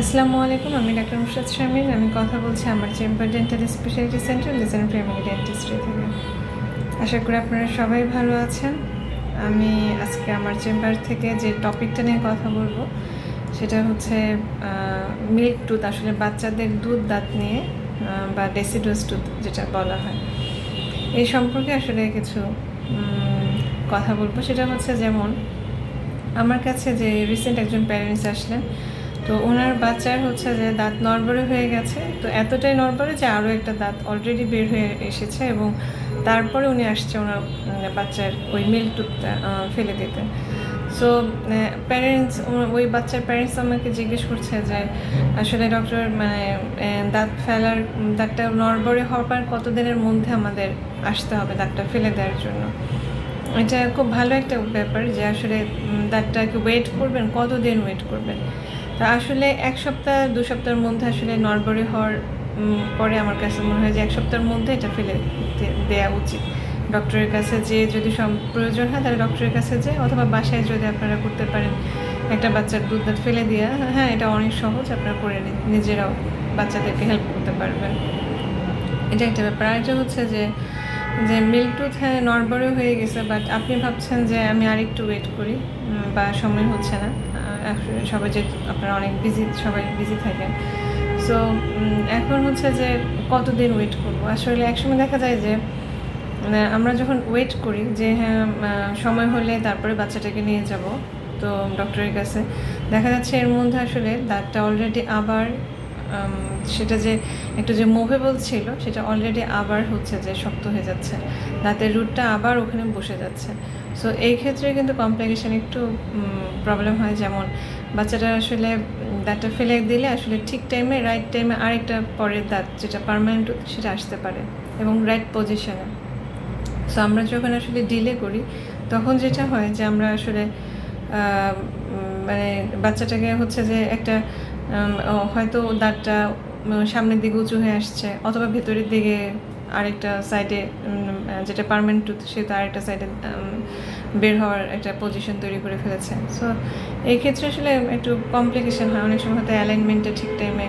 আসসালামু আলাইকুম, আমি ডাক্তার মুর্শিদ শামীম। আমি কথা বলছি আমার চেম্বার ডেন্টাল স্পেশালিটি সেন্টার লিজন ফ্যামিলি ডেন্টিস্ট্রি থেকে। আশা করি আপনারা সবাই ভালো আছেন। আমি আজকে আমার চেম্বার থেকে যে টপিকটা নিয়ে কথা বলবো সেটা হচ্ছে মিল্ক টুথ, আসলে বাচ্চাদের দুধ দাঁত নিয়ে বা ডেসিডুয়াস টুথ যেটা বলা হয়, এই সম্পর্কে আসলে কিছু কথা বলবো। সেটা হচ্ছে যেমন আমার কাছে যে রিসেন্ট একজন প্যারেন্টস আসলেন, তো ওনার বাচ্চার হচ্ছে যে দাঁত নড়বড়ে হয়ে গেছে, তো এতটাই নড়বড়ে যে আরও একটা দাঁত অলরেডি বের হয়ে এসেছে, এবং তারপরে উনি আসছে ওনার বাচ্চার ওই মিল্ক টুথটা ফেলে দিতে। সো প্যারেন্টস, ওই বাচ্চার প্যারেন্টস আমাকে জিজ্ঞেস করছে যে আসলে ডক্টর দাঁত ফেলার, দাঁতটা নড়বড়ে হওয়ার কতদিনের মধ্যে আমাদের আসতে হবে দাঁতটা ফেলে দেওয়ার জন্য। এটা খুব ভালো একটা ব্যাপার যে আসলে দাঁতটাকে ওয়েট করবেন, কতদিন ওয়েট করবেন। তা আসলে 1 সপ্তাহ 2 সপ্তাহের মধ্যে আসলে নড়বড়ে হওয়ার পরে আমার কাছে মনে হয় যে 1 সপ্তাহের মধ্যে এটা ফেলে দেওয়া উচিত। ডক্টরের কাছে যেয়ে যদি প্রয়োজন হয় তাহলে ডক্টরের কাছে যেয়ে, অথবা বাসায় যদি আপনারা করতে পারেন একটা বাচ্চার দুধ দাঁত ফেলে দেওয়া, হ্যাঁ এটা অনেক সহজ, আপনারা করে নিজেরাও বাচ্চাদেরকে হেল্প করতে পারবেন। এটা একটা ব্যাপার। আরেকটা হচ্ছে যে মিল্ক টুথ, হ্যাঁ নড়বড়ে হয়ে গেছে, বাট আপনি ভাবছেন যে আমি আরেকটু ওয়েট করি বা সময় হচ্ছে না, সবাই যে আপনারা অনেক সবাই বিজি থাকেন। সো এখন হচ্ছে যে কতদিন ওয়েট করবো। আসলে একসময় দেখা যায় যে আমরা যখন ওয়েট করি যে হ্যাঁ সময় হলে তারপরে বাচ্চাটাকে নিয়ে যাব তো ডক্টরের কাছে, দেখা যাচ্ছে এর মধ্যে আসলে দাঁতটা অলরেডি আবার সেটা যে একটু যে মুভেবল ছিল সেটা অলরেডি আবার হচ্ছে যে শক্ত হয়ে যাচ্ছে, দাঁতের রুটটা আবার ওখানে বসে যাচ্ছে। সো এই ক্ষেত্রে কিন্তু কমপ্লিকেশন একটু প্রবলেম হয়। যেমন বাচ্চাটা আসলে দাঁতটা ফেলে দিলে আসলে ঠিক টাইমে, রাইট টাইমে আরেকটা পরের দাঁত যেটা পার্মানেন্ট সেটা আসতে পারে এবং রাইট পজিশনে। সো আমরা যখন আসলে ডিলে করি তখন যেটা হয় যে আমরা আসলে বাচ্চাটাকে হচ্ছে যে একটা হয়তো দাঁতটা সামনের দিকে উঁচু হয়ে আসছে, অথবা ভেতরের দিকে আরেকটা সাইডে যেটা পার্মানেন্ট টুথ সেটা আরেকটা সাইডে বের হওয়ার একটা পজিশন তৈরি করে ফেলেছে। সো এই ক্ষেত্রে আসলে একটু কমপ্লিকেশন হয়। অনেক সময় হয়তো অ্যালাইনমেন্টটা ঠিক টাইমে,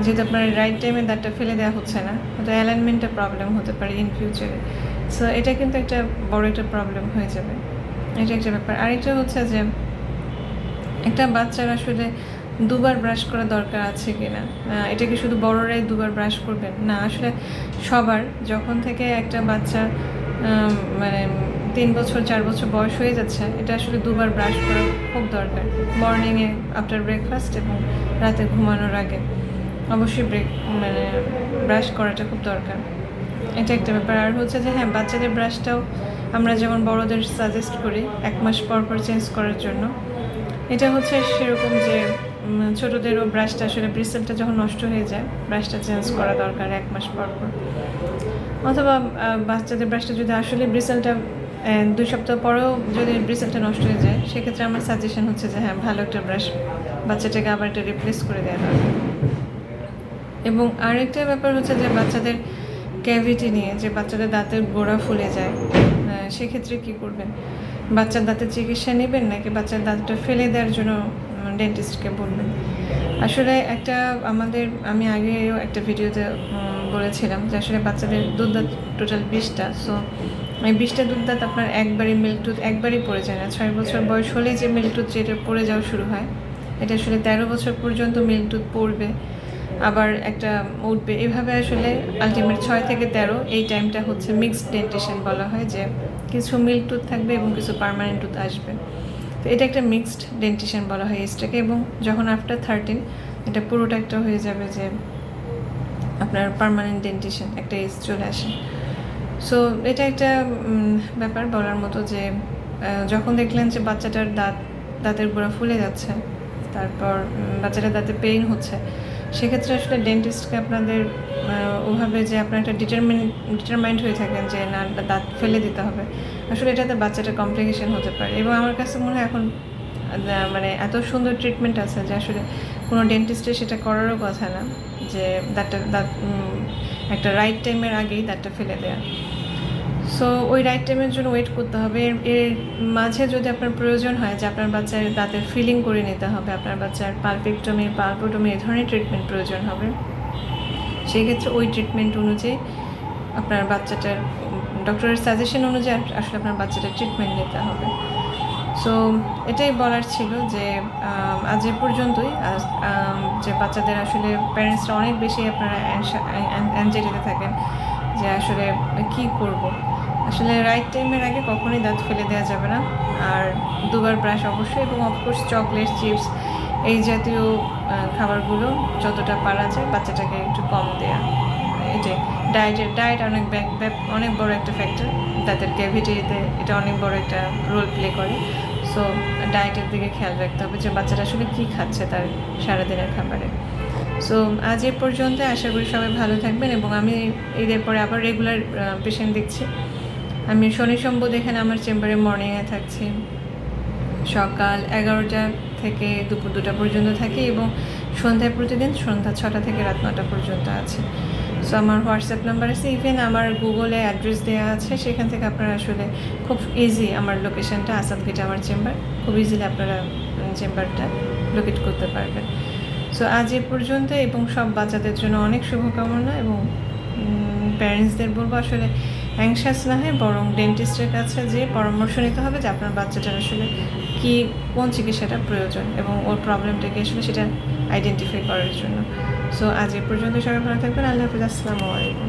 যেহেতু আপনার রাইট টাইমে দাঁতটা ফেলে দেওয়া হচ্ছে না, হয়তো অ্যালাইনমেন্টটা প্রবলেম হতে পারে ইন ফিউচারে। সো এটা কিন্তু একটা বড় একটা প্রবলেম হয়ে যাবে। এটা একটা ব্যাপার। আরেকটা হচ্ছে যে একটা বাচ্চার আসলে দুবার ব্রাশ করা দরকার আছে কি না, এটা কি শুধু বড়রাই দুবার ব্রাশ করবেন? না, আসলে সবার, যখন থেকে একটা বাচ্চা 3 বছর 4 বছর বয়স হয়ে যাচ্ছে, এটা আসলে দুবার ব্রাশ করা খুব দরকার। মর্নিংয়ে আফটার ব্রেকফাস্ট এবং রাতে ঘুমানোর আগে অবশ্যই ব্রাশ করাটা খুব দরকার। এটা একটা ব্যাপার। আর হচ্ছে যে হ্যাঁ, বাচ্চাদের ব্রাশটাও আমরা যেমন বড়দের সাজেস্ট করি 1 মাস পর পর চেঞ্জ করার জন্য, এটা হচ্ছে সেরকম যে ছোটোদেরও ব্রাশটা আসলে ব্রিসেলটা যখন নষ্ট হয়ে যায় ব্রাশটা চেঞ্জ করা দরকার 1 মাস পর পর। অথবা বাচ্চাদের ব্রাশটা যদি আসলে ব্রিসেলটা 2 সপ্তাহ পরেও যদি ব্রিসেলটা নষ্ট হয়ে যায়, সেক্ষেত্রে আমার সাজেশন হচ্ছে যে হ্যাঁ, ভালো একটা ব্রাশ বাচ্চাটাকে আবার এটা রিপ্লেস করে দেওয়া দরকার। এবং আরেকটা ব্যাপার হচ্ছে যে বাচ্চাদের ক্যাভিটি নিয়ে, যে বাচ্চাদের দাঁতের গোড়া ফুলে যায়, সেক্ষেত্রে কী করবেন? বাচ্চার দাঁতের চিকিৎসা নেবেন নাকি বাচ্চার দাঁতটা ফেলে দেওয়ার জন্য ডেন্টিস্টকে বলবেন? আসলে আমি আগেও একটা ভিডিওতে বলেছিলাম যে আসলে বাচ্চাদের দুধ দাঁত টোটাল 20টা। সো এই 20টা দুধ দাঁত আপনার একবারই মিল্ক টুথ একবারই পড়ে যায় না। 6 বছর বয়স হলেই যে মিল্ক টুথ যেটা পড়ে যাওয়া শুরু হয়, এটা আসলে 13 বছর পর্যন্ত মিল্ক টুথ পড়বে, আবার একটা উঠবে, এভাবে আসলে আলটিমেট 6 থেকে 13 এই টাইমটা হচ্ছে মিক্সড ডেন্টিশন বলা হয়, যে কিছু মিল্ক টুথ থাকবে এবং কিছু পার্মানেন্ট টুথ আসবে। তো এটা একটা মিক্সড ডেন্টিশন বলা হয় এজটাকে। এবং যখন আফটার 13 এটা পুরোটা একটা হয়ে যাবে যে আপনার পার্মানেন্ট ডেন্টিশন একটা এজ চলে আসে। সো এটা একটা ব্যাপার বলার মতো যে যখন দেখলেন যে বাচ্চাটার দাঁতের গোড়া ফুলে যাচ্ছে, তারপর বাচ্চাটার দাঁতে পেইন হচ্ছে, সেক্ষেত্রে আসলে ডেন্টিস্টকে আপনাদের ওভাবে যে আপনার একটা ডিটারমাইন্ড হয়ে থাকেন যে না, দাঁত ফেলে দিতে হবে, আসলে এটাতে বাচ্চাটার কমপ্লিকেশন হতে পারে। এবং আমার কাছে মনে হয় এখন এত সুন্দর ট্রিটমেন্ট আছে যে আসলে কোনো ডেন্টিস্টের সেটা করারও কথা না, যে দাঁত একটা রাইট টাইমের আগেই দাঁতটা ফেলে দেয়া। সো ওই রাইট টাইমের জন্য ওয়েট করতে হবে। এর মাঝে যদি আপনার প্রয়োজন হয় যে আপনার বাচ্চার দাঁতের ফিলিং করে নিতে হবে, আপনার বাচ্চার পালপেক্টমি, পালপোটমি এই ধরনের ট্রিটমেন্ট প্রয়োজন হবে, সেই ক্ষেত্রে ওই ট্রিটমেন্ট অনুযায়ী আপনার বাচ্চাটার ডক্টরের সাজেশন অনুযায়ী আসলে আপনার বাচ্চাটার ট্রিটমেন্ট নিতে হবে। সো এটাই বলার ছিল যে আজ এ পর্যন্তই। যে বাচ্চাদের আসলে প্যারেন্টসরা অনেক বেশি আপনারা অ্যাংজাইটিতে থাকেন যে আসলে কি করব। আসলে রাইট টাইমের আগে কখনোই দাঁত ফেলে দেওয়া যাবে না। আর দুবার ব্রাশ অবশ্যই, এবং অফকোর্স চকলেট, চিপস এই জাতীয় খাবারগুলো যতটা পারা যায় বাচ্চাটাকে একটু কম দেওয়া। এটাই ডায়েট অনেক বড় একটা ফ্যাক্টর, দাঁতের ক্যাভিটিতে এটা অনেক বড় একটা রোল প্লে করে। সো ডায়েটের দিকে খেয়াল রাখতে হবে যে বাচ্চাটা আসলে কী খাচ্ছে তার সারাদিনের খাবারে। সো আজ এ পর্যন্ত, আশা করি সবাই ভালো থাকবেন। এবং আমি ঈদের পরে আবার রেগুলার পেশেন্ট দেখছি। আমি শনি সোমবার এখানে আমার চেম্বারে মর্নিংয়ে থাকছি, সকাল 11টা থেকে দুপুর 2টা পর্যন্ত থাকি, এবং সন্ধ্যায় প্রতিদিন সন্ধ্যা 6টা থেকে রাত 9টা পর্যন্ত আছে। সো আমার হোয়াটসঅ্যাপ নাম্বার আছে, ইভেন আমার গুগলে অ্যাড্রেস দেওয়া আছে, সেখান থেকে আপনারা আসলে খুব ইজি আমার লোকেশনটা আসাদ গেটে আমার চেম্বার, খুব ইজিলি আপনারা চেম্বারটা লোকেট করতে পারবেন। সো আজ এ পর্যন্ত, এবং সব বাচ্চাদের জন্য অনেক শুভকামনা। এবং প্যারেন্টসদের বলবো আসলে অ্যাংশাস না হয় বরং ডেন্টিস্টের কাছে যে পরামর্শ নিতে হবে যে আপনার বাচ্চাটার আসলে কোন চিকিৎসাটা প্রয়োজন, এবং ওর প্রবলেমটাকে আসলে সেটা আইডেন্টিফাই করার জন্য। সো আজ এ পর্যন্ত, সবাই ভালো থাকবেন। আল্লাহ হাফিজ, আসসালামু আলাইকুম।